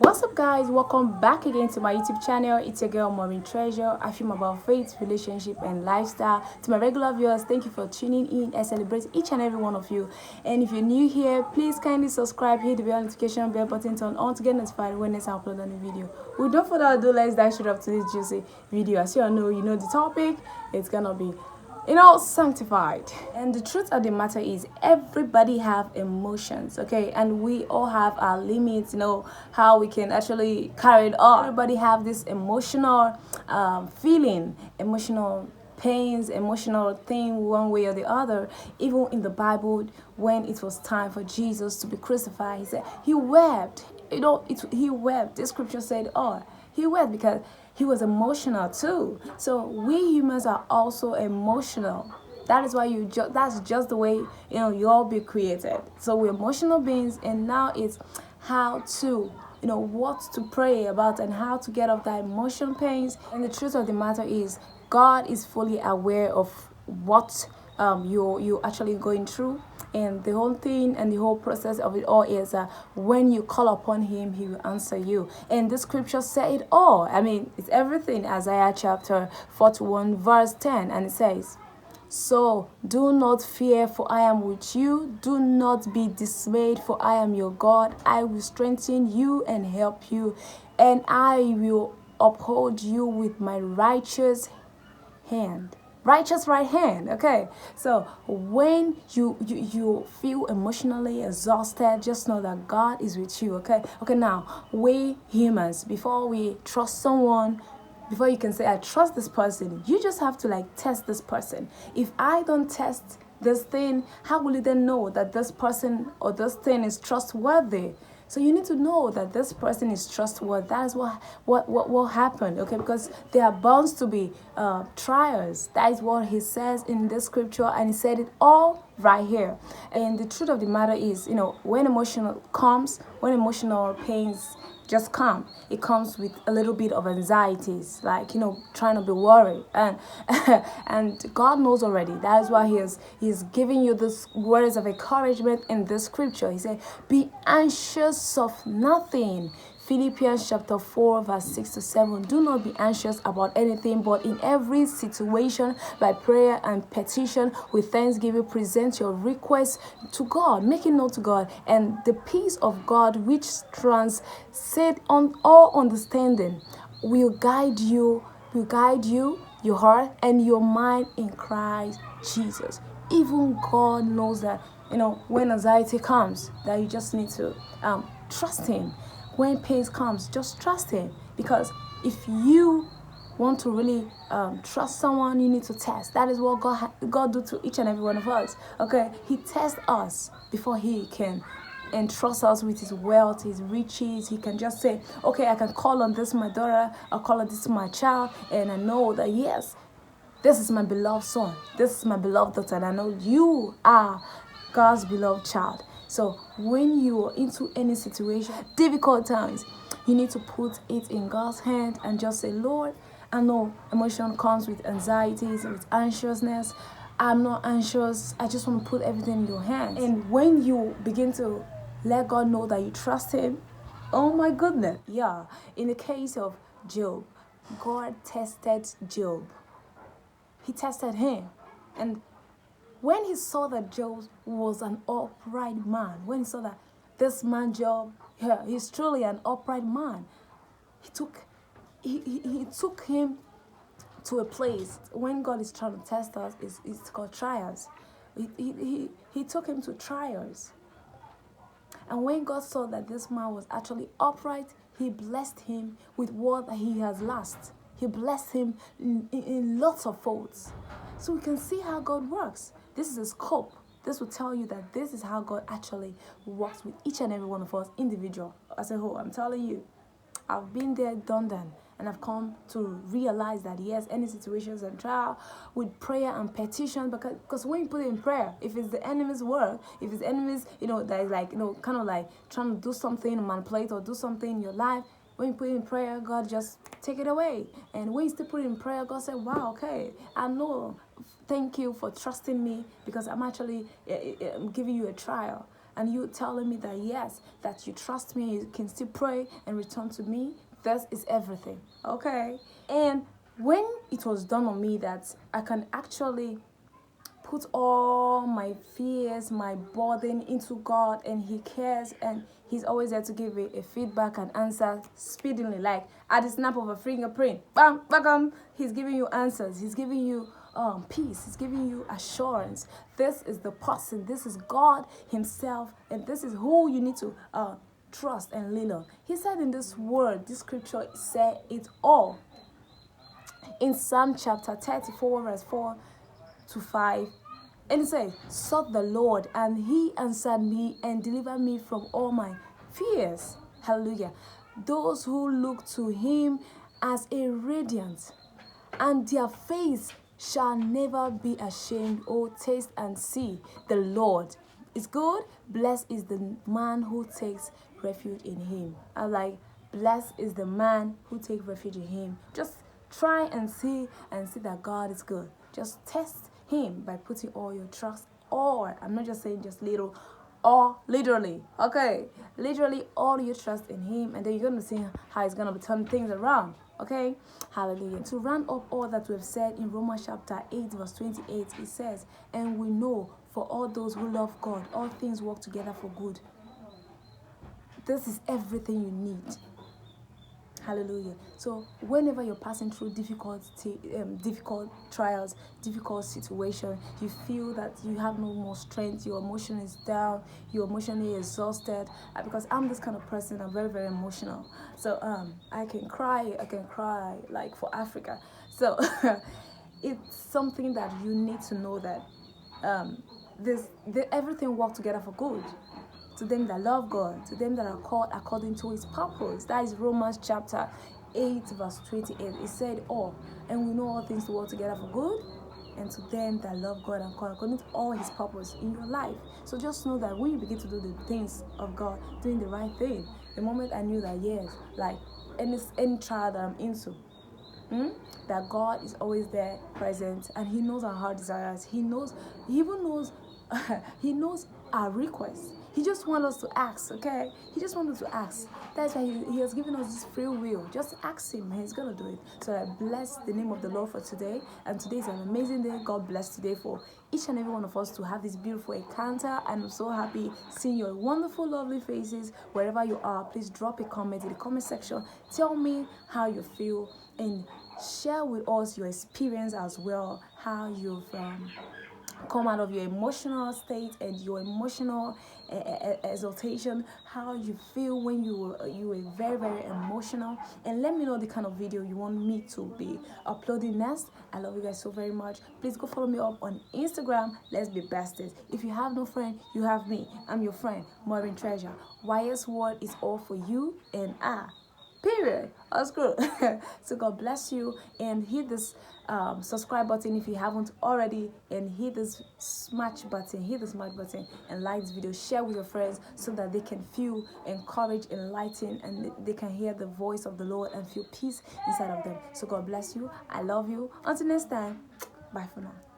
What's up, guys? Welcome back again to my YouTube channel. It's your girl Maureen Treasure. I film about faith, relationship, and lifestyle. To my regular viewers, thank you for tuning in. I celebrate each and every one of you. And if you're new here, please kindly subscribe, hit the bell notification bell button turn on to get notified when it's uploaded on the video. Without further ado, let's dive straight up to this juicy video. As you all know, the topic. It's gonna be sanctified. And the truth of the matter is everybody have emotions, okay, and we all have our limits, how we can actually carry it on. Everybody have this emotional feeling, emotional pains, emotional thing one way or the other. Even in the Bible, when it was time for Jesus to be crucified, he said he wept. He wept. The scripture said, he wept because he was emotional too. So we humans are also emotional. That is why that's just the way you all be created. So we're emotional beings, and now it's how to what to pray about and how to get off that emotional pains. And the truth of the matter is God is fully aware of what you're actually going through, and the whole thing and the whole process of it all is when you call upon him, he will answer you. And the scripture say it all. I mean, it's everything. Isaiah chapter 41 verse 10, and it says, so do not fear, for I am with you. Do not be dismayed, for I am your God. I will strengthen you and help you, and I will uphold you with my righteous right hand. Okay, so when you feel emotionally exhausted, just know that God is with you. Okay, now we humans, before we trust someone, before you can say I trust this person, you just have to test this person. If I don't test this thing, how will you then know that this person or this thing is trustworthy? So you need to know that this person is trustworthy. That is what will happen, okay? Because there are bound to be trials. That is what he says in this scripture, and he said it all right here. And the truth of the matter is, when emotional pains just come, it comes with a little bit of anxieties, trying to be worried, and and God knows already. That is why he's giving you this words of encouragement in this scripture. He said, be anxious of nothing. Philippians chapter 4 verse 6 to 7. Do not be anxious about anything, but in every situation by prayer and petition with thanksgiving present your requests to God, make it known to God, and the peace of God, which transcends on all understanding, will guide you, your heart and your mind in Christ Jesus. Even God knows that when anxiety comes, that you just need to trust him. When pain comes, just trust him, because if you want to really trust someone, you need to test. That is what God do to each and every one of us. Okay, he tests us before he can entrust us with his wealth, his riches. He can just say, okay, I can call on this my daughter, I'll call on this my child, and I know that yes, this is my beloved son, this is my beloved daughter, and I know you are God's beloved child. So when you are into any situation, difficult times, you need to put it in God's hand and just say, Lord, I know emotion comes with anxieties, with anxiousness. I'm not anxious. I just want to put everything in your hands. And when you begin to let God know that you trust him, oh my goodness. Yeah, in the case of Job, God tested Job. He tested him. And when he saw that Job was an upright man, when he saw that this man Job, he's truly an upright man, he took him to a place. When God is trying to test us, it's called trials. He took him to trials. And when God saw that this man was actually upright, he blessed him with what he has lost. He blessed him in lots of folds. So we can see how God works. This is a scope. This will tell you that this is how God actually works with each and every one of us, individual as a whole. I'm telling you, I've been there, done that, and I've come to realize that yes, any situations and trial with prayer and petition, because when you put it in prayer, if it's the enemy's work, if it's enemies, that is kind of like trying to do something, manipulate or do something in your life, when you put it in prayer, God just take it away. And when you still put it in prayer, God said, wow, okay, I know, thank you for trusting me, because I'm actually giving you a trial. and you telling me that yes, that you trust me, you can still pray and return to me. This is everything. Okay. And when it was done on me that I can actually put all my fears, my burden into God, and He cares, and He's always there to give a feedback and answer speedily, like at the snap of a fingerprint. Bam, bam, He's giving you answers. He's giving you peace. He's giving you assurance. This is the person. This is God Himself, and this is who you need to trust and lean on. He said in this word, this scripture said it all. In Psalm chapter 34, verse 4 to 5, and it says, sought the Lord, and He answered me and delivered me from all my fears. Hallelujah. Those who look to Him as a radiance, and their face shall never be ashamed. Oh, taste and see the Lord is good. Blessed is the man who takes refuge in Him. I like, blessed is the man who takes refuge in Him. Just try and see that God is good. Just test Him by putting all your trust, or I'm not just saying just little, or literally, okay, literally all your trust in Him, and then you're going to see how He's going to turn things around. Okay, hallelujah. To round up all that we've said in Romans chapter 8 verse 28, it says, and we know for all those who love God, all things work together for good. This is everything you need. Hallelujah. So whenever you're passing through difficult trials, difficult situation, you feel that you have no more strength, your emotion is down, you're emotionally exhausted. Because I'm this kind of person, I'm very, very emotional. So I can cry like for Africa. So it's something that you need to know that everything works together for good. To them that love God, to them that are called according to His purpose. That is Romans chapter 8 verse 28. It said all, and we know all things to work together for good, and to them that love God and called according to all His purpose in your life. So just know that when you begin to do the things of God, doing the right thing, the moment I knew that, yes, like any trial that I'm into, that God is always there present, and He knows our heart desires. He even knows He knows our requests. He just wants us to ask, okay? He just wants us to ask. That's why he has given us this free will. Just ask Him, He's going to do it. So I bless the name of the Lord for today. And today is an amazing day. God bless today for each and every one of us to have this beautiful encounter. And I'm so happy seeing your wonderful, lovely faces wherever you are. Please drop a comment in the comment section. Tell me how you feel, and share with us your experience as well, how you've come out of your emotional state and your emotional exaltation, how you feel when you were very, very emotional. And let me know the kind of video you want me to be uploading next. I love you guys so very much. Please go follow me up on Instagram. Let's be besties. If you have no friend, you have me. I'm your friend, Maureen Treasure. YS Word is all for you and I. Period. That's good. So God bless you, and hit this subscribe button if you haven't already, and hit this smash button, and like this video. Share with your friends so that they can feel encouraged, enlightened, and they can hear the voice of the Lord and feel peace inside of them. So God bless you. I love you. Until next time. Bye for now.